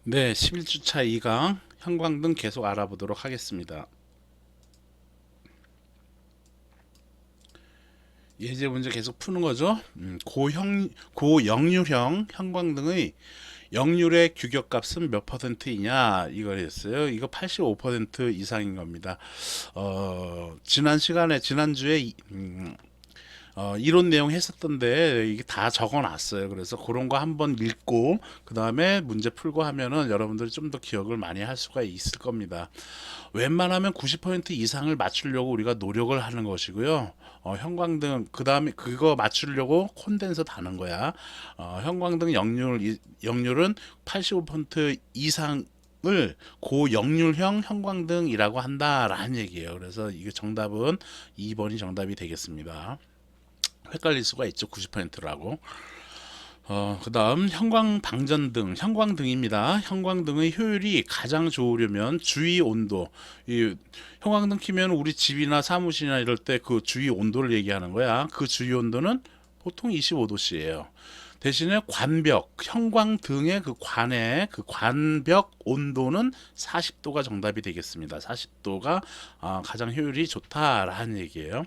네, 11주차 2강 형광등 계속 알아보도록 하겠습니다. 예제 문제 계속 푸는 거죠. 고영률형 형광등의 역률의 규격값은 몇 퍼센트이냐 이걸 했어요. 이거 85% 이상인 겁니다. 지난주에 이론 내용 했었던데 이게 다 적어놨어요. 그래서 그런 거 한번 읽고 그 다음에 문제 풀고 하면은 여러분들이 좀 더 기억을 많이 할 수가 있을 겁니다. 웬만하면 90% 이상을 맞추려고 우리가 노력을 하는 것이고요. 형광등 그 다음에 그거 맞추려고 콘덴서 다는 거야. 형광등 역률은 85% 이상 을 고역률형 형광등이라고 한다라는 얘기예요. 그래서 이게 정답은 2번이 정답이 되겠습니다. 헷갈릴 수가 있죠. 90%라고. 그다음 형광등입니다. 형광등의 효율이 가장 좋으려면 주위 온도. 이 형광등 키면 우리 집이나 사무실이나 이럴 때 그 주위 온도를 얘기하는 거야. 그 주위 온도는 보통 25도씨예요. 대신에 형광등의 그 관의 그 관벽 온도는 40도가 정답이 되겠습니다. 40도가 가장 효율이 좋다라는 얘기예요.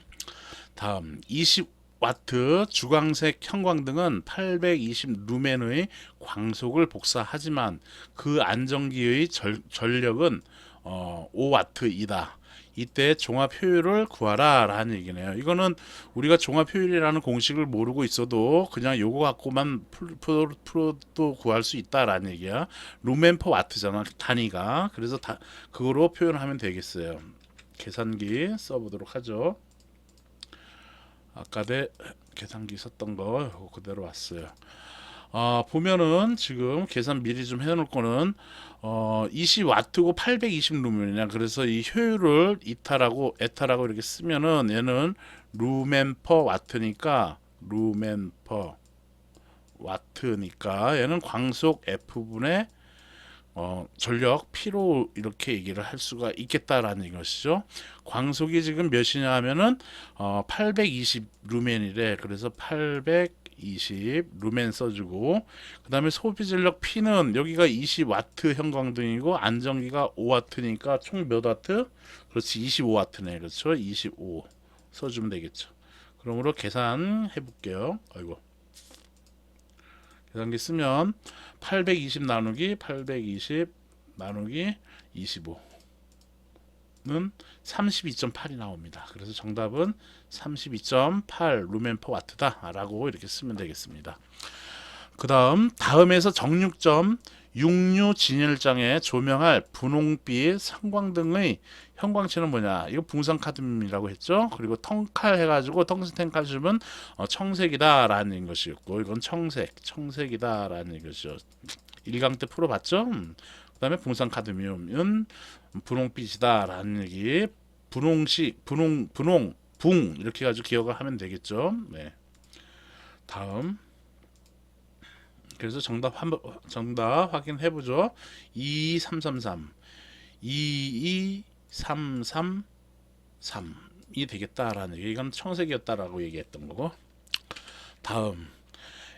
다음 20와트 주광색 형광등은 820 루멘의 광속을 복사하지만 그 안정기의 전력은 5와트이다. 이때 종합 효율을 구하라 라는 얘기네요. 이거는 우리가 종합 효율이라는 공식을 모르고 있어도 그냥 요거 갖고만 풀어도 구할 수 있다라는 얘기야. 루멘 퍼 와트잖아, 단위가. 그래서 그거로 표현하면 되겠어요. 계산기 써보도록 하죠. 아까 계산기 썼던 거 그대로 왔어요. 보면은 지금 계산 미리 좀 해놓을 거는 20와트고 820 루멘이냐. 그래서 이 효율을 에타라고 이렇게 쓰면은 얘는 루멘 퍼 와트니까 얘는 광속 F분의 전력 P로 이렇게 얘기를 할 수가 있겠다라는 것이죠. 광속이 지금 몇이냐 하면은 820 루멘이래. 그래서 820 루멘 써주고, 그 다음에 소비 전력 P는 여기가 20와트 형광등이고 안정기가 5와트니까 총 몇 와트? 그렇지, 25와트네. 그렇죠, 25 써주면 되겠죠. 그러므로 계산해 볼게요. 아이고, 계산기 쓰면 820 나누기 25는 32.8이 나옵니다. 그래서 정답은 32.8 루멘 퍼 와트다 라고 이렇게 쓰면 되겠습니다. 다음에서 정육점 육류 진열장에 조명할 분홍빛 형광등의 형광체는 뭐냐? 이거 붕산카드뮴이라고 했죠. 그리고 텅칼 해가지고 텅스텐 칼슘은 청색이다라는 것이었고, 이건 청색이다라는 것이죠. 1강 때 풀어봤죠. 그다음에 붕산카드뮴은 분홍빛이다라는 얘기. 분홍 이렇게 가지고 기억을 하면 되겠죠. 네. 다음. 그래서 정답 확인해 보죠. 2333 22333이 되겠다라는 얘기. 이건 청색이었다라고 얘기했던 거고. 다음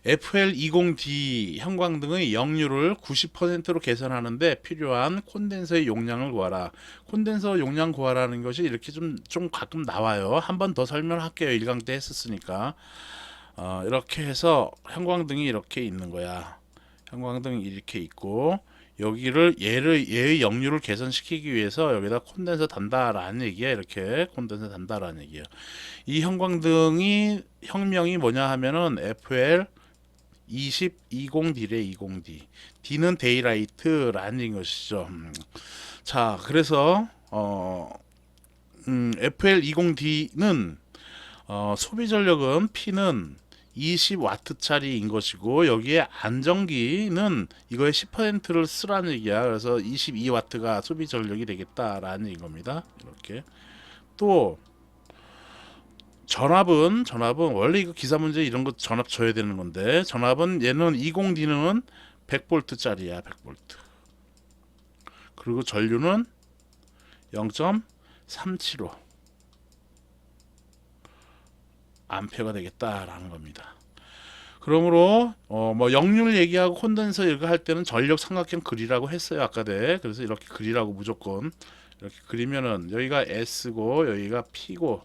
FL20D 형광등의 역률을 90%로 개선하는데 필요한 콘덴서의 용량을 구하라. 콘덴서 용량 구하라는 것이 이렇게 좀 가끔 나와요. 한 번 더 설명할게요. 1강 때 했었으니까. 이렇게 해서 형광등이 이렇게 있는 거야. 형광등이 이렇게 있고, 얘의 역률을 개선시키기 위해서 여기다 콘덴서 단다라는 얘기야. 이렇게 콘덴서 단다라는 얘기야. 이 형광등이 형명이 뭐냐 하면은 FL 20D래. 20D. D는 데이라이트라는 것이죠. 자, 그래서 FL20D는 소비 전력은 P는 20와트짜리인 것이고, 여기에 안정기는 이거의 10%를 쓰라는 얘기야. 그래서 22와트가 소비 전력이 되겠다라는 이겁니다. 이렇게. 또 전압은 원래 이거 기사 문제 이런 거 전압 줘야 되는 건데, 전압은 얘는 20D는 100볼트짜리야. 100볼트. 그리고 전류는 0.375 암페어가 되겠다라는 겁니다. 그러므로 뭐 역률 얘기하고 콘덴서 이거 할 때는 전력 삼각형 그리라고 했어요 아까대. 그래서 이렇게 그리라고 무조건 이렇게 그리면은 여기가 S고 여기가 P고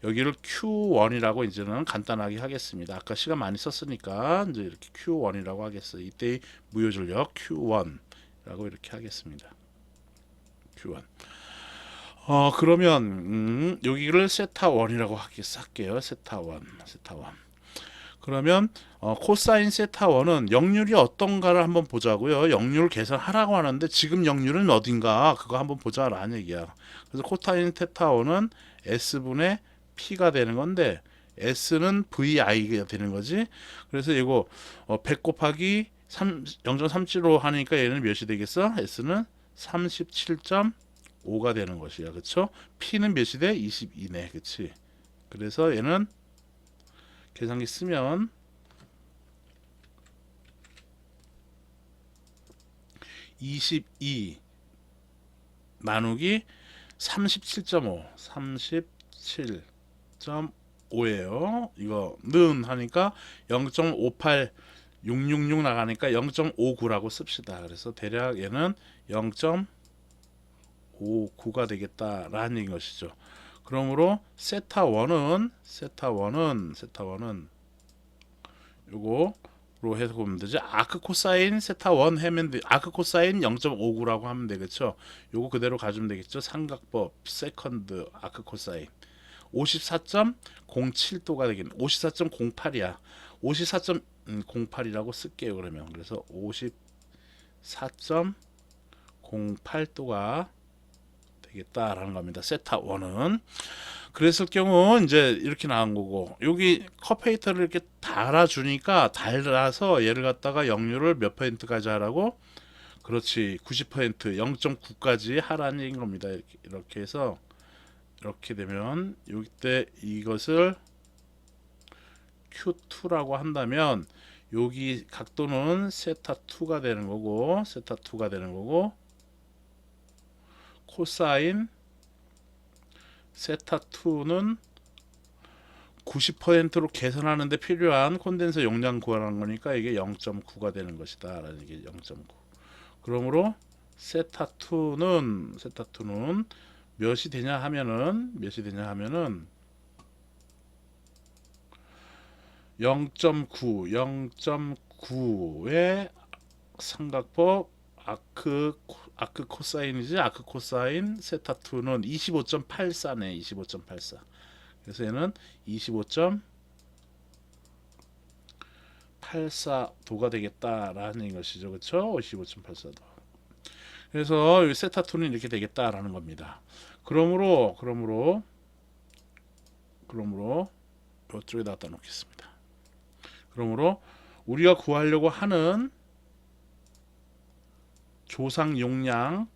여기를 Q1이라고 이제는 간단하게 하겠습니다. 아까 시간 많이 썼으니까 이제 이렇게 Q1이라고 하겠어요. 이때의 무효 전력 Q1이라고 이렇게 하겠습니다. Q1. 그러면 여기를 세타1이라고 할게요. 세타1. 그러면 코사인 세타1은 역률이 어떤가를 한번 보자고요. 역률 계산하라고 하는데 지금 역률은 어딘가 그거 한번 보자라는 얘기야. 그래서 코사인 세타1은 S분의 P가 되는 건데 S는 VI가 되는 거지. 그래서 이거 100 곱하기 0.37로 하니까 얘는 몇이 되겠어? S는 37.5가 되는 것이야. 그쵸? P는 몇이 돼? 22네. 그치? 그래서 얘는 계산기 쓰면 22 나누기 37.5 37.5예요. 이거는 하니까 0.58666 나가니까 0.59라고 씁시다. 그래서 대략 얘는 0.59가 되겠다라는 것이죠. 그러므로 세타1은 요거로 해서 보면 되죠. 아크 코사인 세타1 하면 아크 코사인 0.59라고 하면 되겠죠. 요거 그대로 가주면 되겠죠. 삼각법 세컨드 아크 코사인 54.07도가 되겠네. 54.08이야. 54.08이라고 쓸게요. 그러면 그래서 54.08도가 되겠다라는 겁니다. 세타1은 그랬을 경우 이제 이렇게 나온 거고 여기 커페이터를 이렇게 달아주니까 달아서 얘를 갖다가 역률을 몇 퍼센트까지 하라고? 그렇지 90% 0.9까지 하라는 얘기인 겁니다. 이렇게 해서 이렇게 되면 이때 이것을 Q2라고 한다면 여기 각도는 세타2가 되는 거고 코사인 세타2는 90%로 계산하는데 필요한 콘덴서 용량 구하는 거니까 이게 0.9가 되는 것이다 라는 게 0.9. 그러므로 세타2는 몇이 되냐 하면은 0.9의 삼각법 아크 코사인이지. 아크 코사인 세타2는 25.84네. 25.84. 그래서 얘는 25.84도가 되겠다라는 것이죠. 그렇죠? 25.84도. 그래서 이 세타2는 이렇게 되겠다라는 겁니다. 그러므로 이쪽에다 갖다 놓겠습니다. 그러므로 우리가 구하려고 하는 조상 용량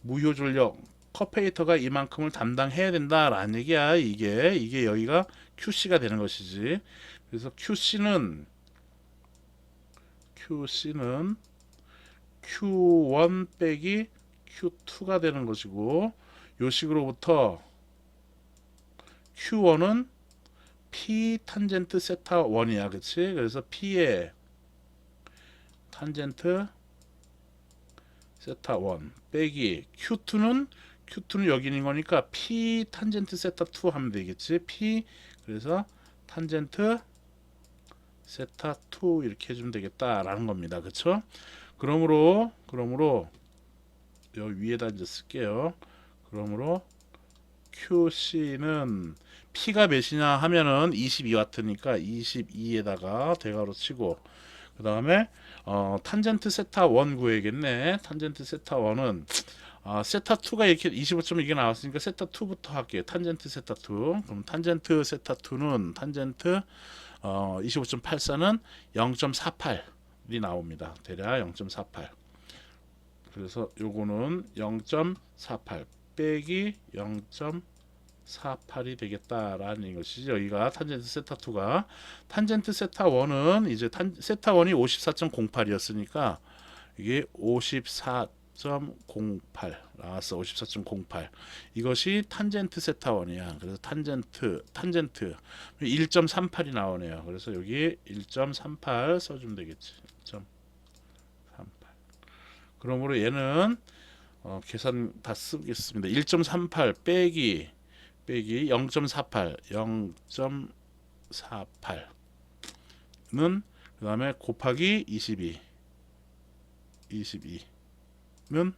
무효 전력 커페이터가 이만큼을 담당해야 된다라는 얘기야. 이게 여기가 QC가 되는 것이지. 그래서 QC는 Q1 빼기 Q2가 되는 것이고 요 식으로부터 Q1은 P 탄젠트 세타 1이야. 그치? 그래서 P의 탄젠트 세타 1 빼기 Q2는 여기 있는 거니까 P 탄젠트 세타 2 하면 되겠지. P 그래서 탄젠트 세타 2 이렇게 해주면 되겠다라는 겁니다. 그쵸? 그러므로 여기 위에다 이제 쓸게요. 그러므로 QC는 P가 몇이냐 하면은 22W니까 22에다가 대괄호 치고 그 다음에 탄젠트 세타 1 구해야겠네. 탄젠트 세타 1은 세타 2가 이렇게 25점 이게 나왔으니까 세타 2부터 할게요. 탄젠트 세타 2. 그럼 탄젠트 세타 2는 탄젠트 25.84는 0.48이 나옵니다. 대략 0.48. 그래서 요거는 0.48 빼기 0.48이 되겠다라는 것이죠. 여기가 탄젠트 세타 2가 탄젠트 세타 1은 이제 세타 1이 54.08이었으니까 이게 54 54.08 나왔어. 54.08. 이것이 탄젠트 세타원이야. 그래서 탄젠트 1.38이 나오네요. 그래서 여기 1.38 써주면 되겠지. 1.38. 그러므로 얘는 계산 다 쓰겠습니다. 1.38 빼기 0.48 0.48는 그 다음에 곱하기 22는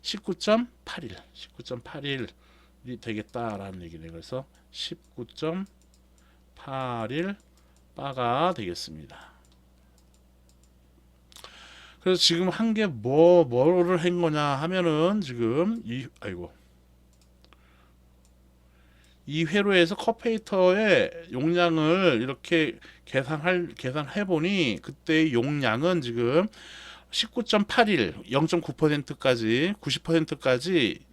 19.81이 되겠다라는 얘기네. 그래서 19.81 바가 되겠습니다. 그래서 지금 한 게 뭐를 한 거냐 하면은 지금 이 회로에서 컵페이터의 용량을 이렇게 계산해 보니 그때의 용량은 지금 19.81 0.9%까지 90%까지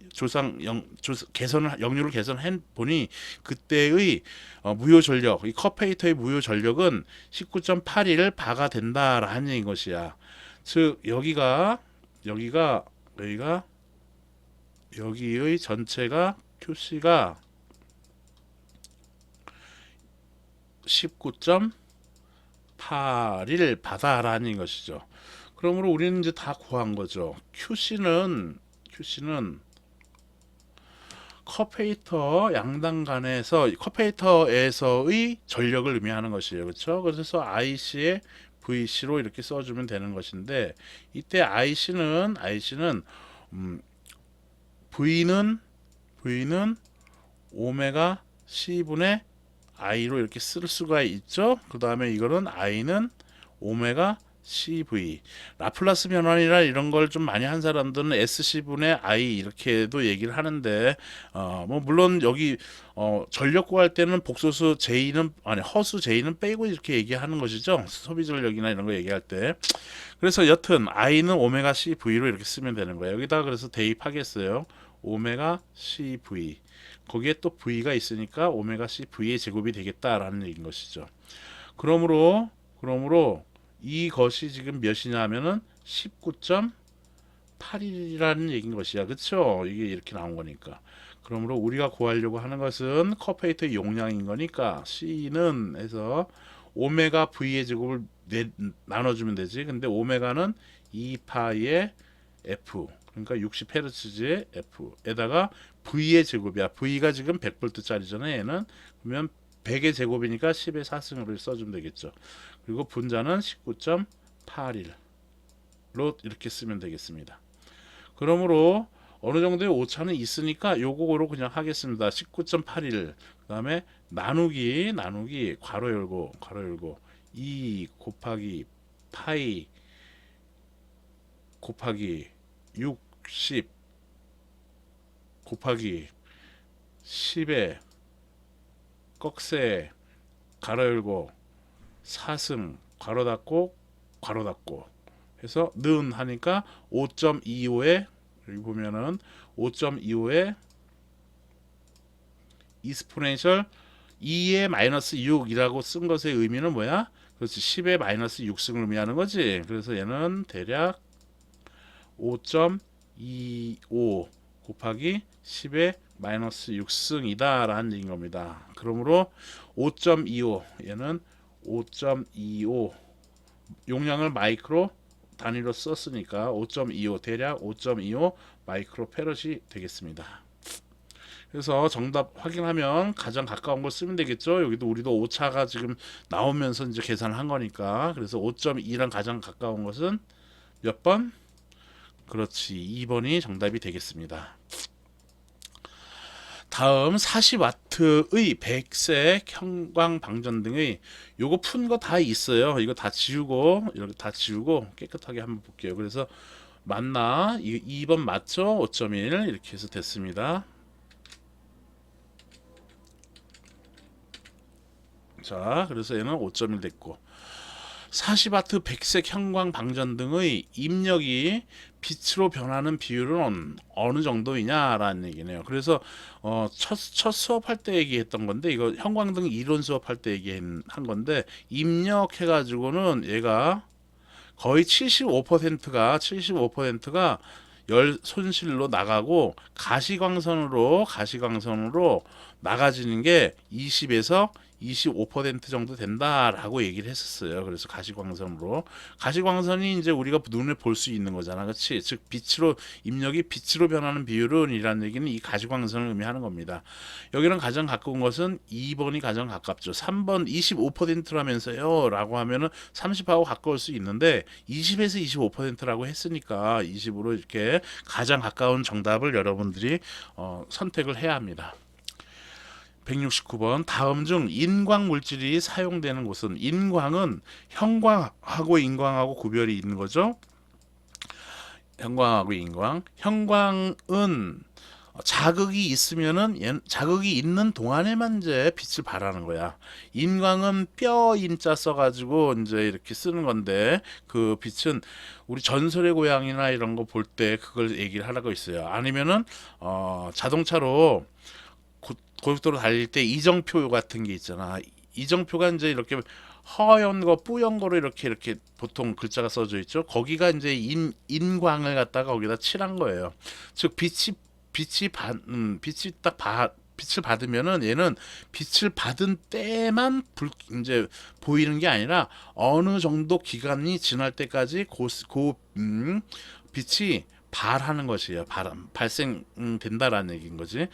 역류를 개선해 보니 그때의 무효 전력, 이 컵페이터의 무효 전력은 19.81 바가 된다라는 얘기인 것이야. 즉 여기의 전체가 QC가 19.81 바다라는 것이죠. 그러므로 우리는 이제 다 구한 거죠. QC는 컵페이터 양당 간에서 컵페이터에서의 전력을 의미하는 것이에요. 그렇죠? 그래서 IC의 VC로 이렇게 써주면 되는 것인데 이때 IC는 V는 오메가 C분의 I로 이렇게 쓸 수가 있죠. 그 다음에 이거는 I는 오메가 CV 라플라스 변환이나 이런 걸 좀 많이 한 사람들은 SC분의 I 이렇게도 얘기를 하는데 뭐 물론 여기 전력 구할 때는 복소수 J는 허수 J는 빼고 이렇게 얘기하는 것이죠. 소비 전력이나 이런 거 얘기할 때. 그래서 여튼 I는 오메가 CV로 이렇게 쓰면 되는 거예요. 여기다 그래서 대입하겠어요. 오메가 CV 거기에 또 V가 있으니까 오메가 CV의 제곱이 되겠다라는 얘기인 것이죠. 그러므로 이것이 지금 몇이냐 하면은 19.81이라는 얘기인 것이야. 그렇죠? 이게 이렇게 나온 거니까. 그러므로 우리가 구하려고 하는 것은 컵페이터의 용량인 거니까 C는 해서 오메가 V의 제곱을 나눠주면 되지. 근데 오메가는 2파이의 F 그러니까 60Hz의 F에다가 V의 제곱이야. V가 지금 100V짜리잖아요. 얘는 그러면 100의 제곱이니까 10의 4승으로 써주면 되겠죠. 그리고 분자는 19.81로 이렇게 쓰면 되겠습니다. 그러므로 어느 정도의 오차는 있으니까 요거로 그냥 하겠습니다. 19.81 그 다음에 나누기 괄호 열고 2 곱하기 파이 곱하기 60 곱하기 10의 꺽쇠 가로 열고 4승 괄호 닫고 해서 는 하니까 5.25에 여기 보면은 5.25에 이스포넨셜 2의 마이너스 6이라고 쓴 것의 의미는 뭐야? 그렇지 10의 마이너스 6승을 의미하는 거지. 그래서 얘는 대략 5.25 곱하기 10의 마이너스 6승이다 라는 얘기인 겁니다. 그러므로 5.25 얘는 5.25 용량을 마이크로 단위로 썼으니까 5.25 대략 5.25 마이크로 페럿이 되겠습니다. 그래서 정답 확인하면 가장 가까운 걸 쓰면 되겠죠. 여기도 우리도 오차가 지금 나오면서 이제 계산을 한 거니까. 그래서 5.2랑 가장 가까운 것은 몇 번? 그렇지 2번이 정답이 되겠습니다. 다음 40W의 백색 형광 방전 등의 요거 푼 거 다 있어요. 이거 다 지우고 이렇게 다 지우고 깨끗하게 한번 볼게요. 그래서 맞나? 2번 맞죠? 5.1 이렇게 해서 됐습니다. 자, 그래서 얘는 5.1 됐고 40W 백색 형광 방전 등의 입력이 빛으로 변하는 비율은 어느 정도이냐라는 얘기네요. 그래서 첫 수업할 때 얘기했던 건데 이거 형광등 이론 수업할 때 얘기한 건데 입력해 가지고는 얘가 거의 75%가 열 손실로 나가고 가시광선으로 나가지는 게 20에서 25% 정도 된다라고 얘기를 했었어요. 그래서 가시광선이 이제 우리가 눈에 볼 수 있는 거잖아, 그렇지? 즉 빛으로 입력이 빛으로 변하는 비율은이라는 얘기는 이 가시광선을 의미하는 겁니다. 여기는 가장 가까운 것은 2번이 가장 가깝죠. 3번 25%라면서요라고 하면은 30하고 가까울 수 있는데 20에서 25%라고 했으니까 20으로 이렇게 가장 가까운 정답을 여러분들이 선택을 해야 합니다. 169번 다음 중 인광 물질이 사용되는 곳은 인광은 형광하고 인광하고 구별이 있는 거죠. 형광하고 인광. 형광은 자극이 있으면은 자극이 있는 동안에만 이제 빛을 발하는 거야. 인광은 뼈 인자 써가지고 이제 이렇게 쓰는 건데 그 빛은 우리 전설의 고향이나 이런 거 볼 때 그걸 얘기를 하라고 있어요. 아니면은 자동차로 고속도로 달릴 때 이정표 같은 게 있잖아. 이정표가 이제 이렇게 허연 거 뿌연 거로 이렇게 보통 글자가 써져 있죠. 거기가 이제 인광을 갖다가 거기다 칠한 거예요. 즉 빛을 받으면은 얘는 빛을 받은 때만 이제 보이는 게 아니라 어느 정도 기간이 지날 때까지 빛이 발하는 것이에요. 발생된다라는 얘기인 거지.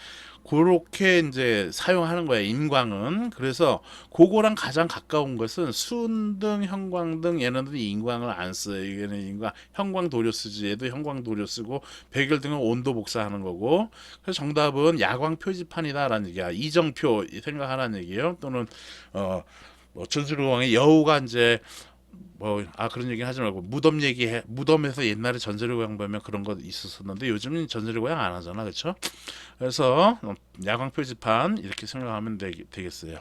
그렇게 이제 사용하는 거야, 인광은. 그래서 그거랑 가장 가까운 것은 순등, 형광등, 얘네들은 인광을 안 써요. 얘는 인광, 형광 도료 쓰지. 얘도 형광 도료 쓰고 백열등은 온도 복사하는 거고. 그래서 정답은 야광 표지판이다라는 얘기야. 이정표 생각하라는 얘기예요. 또는 전술의왕의 여우가 이제 그런 얘기 하지 말고 무덤에서 옛날에 전설의 고향 보면 그런 거 있었었는데 요즘은 전설의 고향 안 하잖아, 그렇죠? 그래서 야광 표지판 이렇게 생각하면 되겠어요.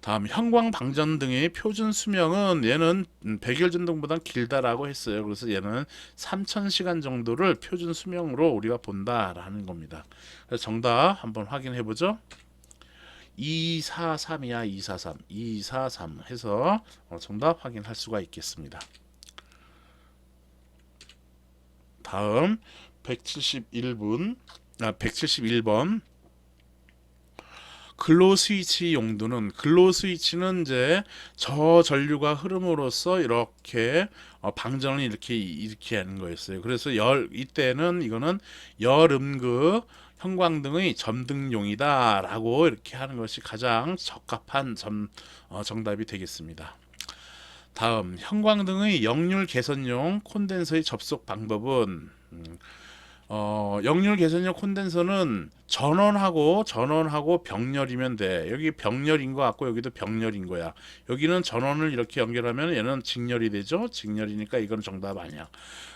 다음 형광 방전 등의 표준 수명은 얘는 백열전등보다 길다라고 했어요. 그래서 얘는 3000시간 정도를 표준 수명으로 우리가 본다라는 겁니다. 그래서 정답 한번 확인해 보죠. 243이야. 243 해서 정답 확인할 수가 있겠습니다. 다음 171번 글로 스위치 용도는, 글로 스위치는 이제 저전류가 흐름으로써 이렇게 방전을 이렇게 하는 거였어요. 그래서 이때는 이거는 열음극 형광등의 점등용이다라고 이렇게 하는 것이 가장 적합한 정답이 되겠습니다. 다음 형광등의 역률 개선용 콘덴서의 접속 방법은 역률 개선용 콘덴서는 전원하고 병렬이면 돼. 여기 병렬인 거 같고 여기도 병렬인 거야. 여기는 전원을 이렇게 연결하면 얘는 직렬이 되죠. 직렬이니까 이건 정답 아니야.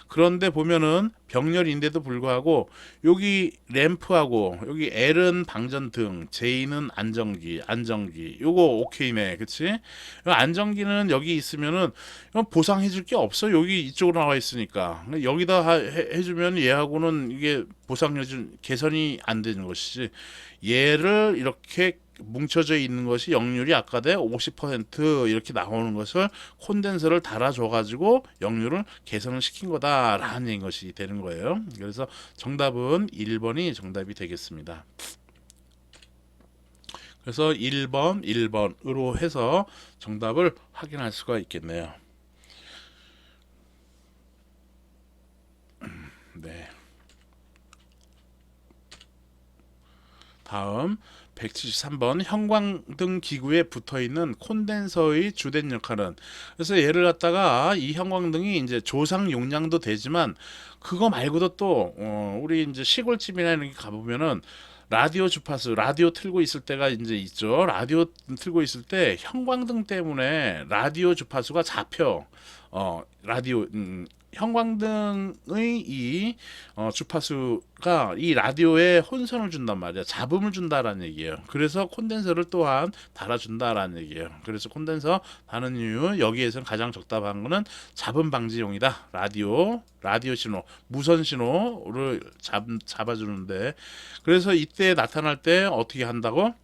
그런데 보면은 병렬인데도 불구하고 여기 램프하고 여기 L은 방전등, J는 안정기 요거 오케이네, 그치? 안정기는 여기 있으면은 보상해줄 게 없어. 여기 이쪽으로 나와 있으니까 여기다 해주면 얘하고는 이게 개선이 안 되는 것이지. 얘를 이렇게 뭉쳐져 있는 것이 역률이 아까 대 50% 이렇게 나오는 것을 콘덴서를 달아줘 가지고 역률을 개선을 시킨 거다라는 것이 되는 거예요. 그래서 정답은 1번이 정답이 되겠습니다. 그래서 1번으로 해서 정답을 확인할 수가 있겠네요. 네. 다음 173번 형광등 기구에 붙어있는 콘덴서의 주된 역할은, 그래서 얘를 갖다가 이 형광등이 이제 조상 용량도 되지만 그거 말고도 또 우리 이제 시골집이나 이런 게 가보면은 라디오 주파수, 라디오 틀고 있을 때가 이제 있죠. 라디오 틀고 있을 때 형광등 때문에 라디오 주파수가 잡혀. 라디오 형광등의 이 주파수가 이 라디오에 혼선을 준단 말이야. 잡음을 준다라는 얘기예요. 그래서 콘덴서를 또한 달아준다라는 얘기예요. 그래서 콘덴서 다는 이유, 여기에서는 가장 적답한 거는 잡음 방지용이다. 라디오 신호, 무선 신호를 잡아주는데, 그래서 이때 나타날 때 어떻게 한다고?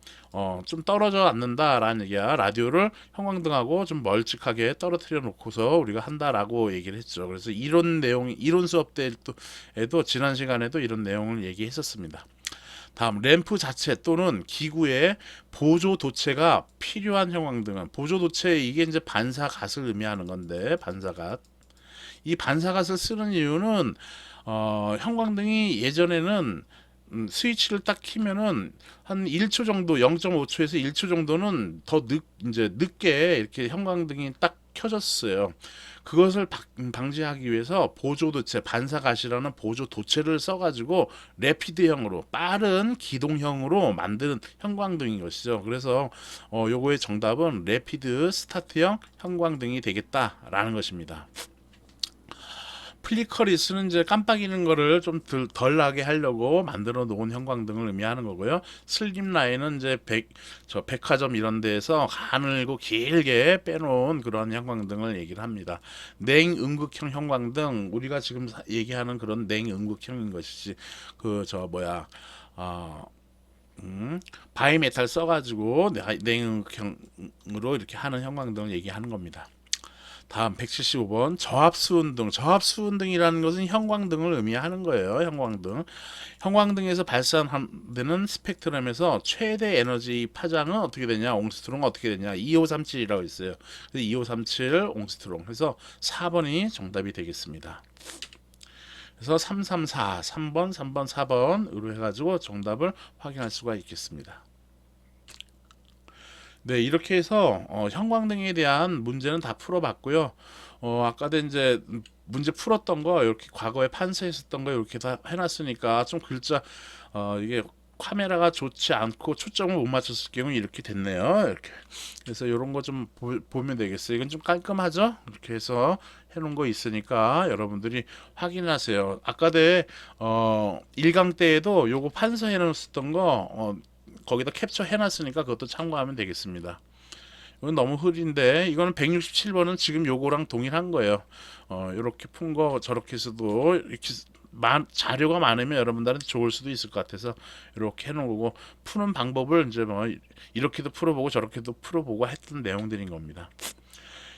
좀 떨어져 않는다라는 얘기야. 라디오를 형광등하고 좀 멀찍하게 떨어뜨려 놓고서 우리가 한다라고 얘기를 했죠. 그래서 이론 수업 때에도 지난 시간에도 이런 내용을 얘기했었습니다. 다음 램프 자체 또는 기구의 보조 도체가 필요한 형광등은 보조 도체 이게 이제 반사갓을 의미하는 건데 반사갓 이 반사갓을 쓰는 이유는 형광등이 예전에는 스위치를 딱 키면은 한 1초 정도 0.5초에서 1초 정도는 더 이제 늦게 이렇게 형광등이 딱 켜졌어요. 그것을 방지하기 위해서 보조 도체 반사갓이라는 보조 도체를 써가지고 레피드형으로 빠른 기동형으로 만드는 형광등인 것이죠. 그래서 요거의 정답은 레피드 스타트형 형광등이 되겠다라는 것입니다. 플리커리스는 이제 깜빡이는 거를 좀 덜 나게 하려고 만들어 놓은 형광등을 의미하는 거고요. 슬립라인은 이제 백화점 이런 데에서 가늘고 길게 빼놓은 그런 형광등을 얘기를 합니다. 냉음극형 형광등 우리가 지금 얘기하는 그런 냉음극형인 것이지 그 저 뭐야 바이메탈 써가지고 냉음극형으로 이렇게 하는 형광등을 얘기하는 겁니다. 다음 175번 저압수은등. 저압수은등이라는 것은 형광등을 의미하는 거예요. 형광등. 형광등에서 발산되는 스펙트럼에서 최대 에너지 파장은 어떻게 되냐? 옹스트롱 어떻게 되냐? 2537이라고 있어요. 그래서 2537 옹스트롱. 그래서 4번이 정답이 되겠습니다. 그래서 334, 3번, 3번, 4번으로 해가지고 정답을 확인할 수가 있겠습니다. 네, 이렇게 해서 형광등에 대한 문제는 다 풀어봤고요. 아까도 이제 문제 풀었던 거 이렇게 과거에 판서했었던 거 이렇게 다 해놨으니까 좀 글자 이게 카메라가 좋지 않고 초점을 못 맞췄을 경우 이렇게 됐네요. 이렇게 그래서 이런 거 좀 보면 되겠어요. 이건 좀 깔끔하죠? 이렇게 해서 해놓은 거 있으니까 여러분들이 확인하세요. 아까대 1강 때에도 요거 판서해 놓았었던 거 거기다 캡처 해놨으니까 그것도 참고하면 되겠습니다. 이건 너무 흐린데 이거는 167번은 지금 요거랑 동일한 거예요. 이렇게 푼 거 저렇게 해서도 이렇게 자료가 많으면 여러분들한테 좋을 수도 있을 것 같아서 이렇게 해놓은 거고 푸는 방법을 이제 뭐 이렇게도 풀어보고 저렇게도 풀어보고 했던 내용들인 겁니다.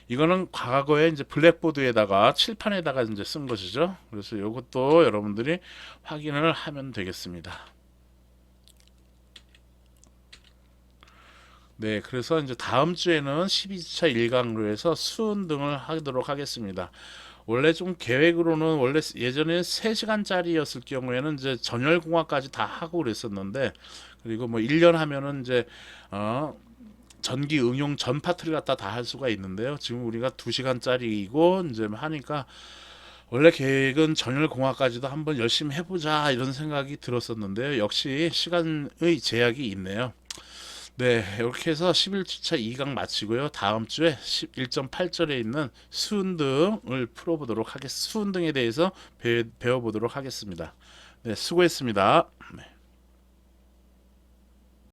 이거는 과거에 이제 블랙보드에다가 칠판에다가 이제 쓴 것이죠. 그래서 이것도 여러분들이 확인을 하면 되겠습니다. 네, 그래서 이제 다음 주에는 12차 1강으로 해서 수은등을 하도록 하겠습니다. 원래 좀 계획으로는 원래 예전에 3시간짜리였을 경우에는 이제 전열공학까지 다 하고 그랬었는데 그리고 뭐 1년 하면은 이제 전기 응용 전 파트를 갖다 다 할 수가 있는데요. 지금 우리가 2시간짜리이고 이제 하니까 원래 계획은 전열공학까지도 한번 열심히 해보자 이런 생각이 들었었는데요. 역시 시간의 제약이 있네요. 네, 이렇게 해서 11주차 2강 마치고요. 다음 주에 1.8절에 있는 수은등을 풀어보도록 하겠습니다. 수은등에 대해서 배워보도록 하겠습니다. 네, 수고했습니다. 네.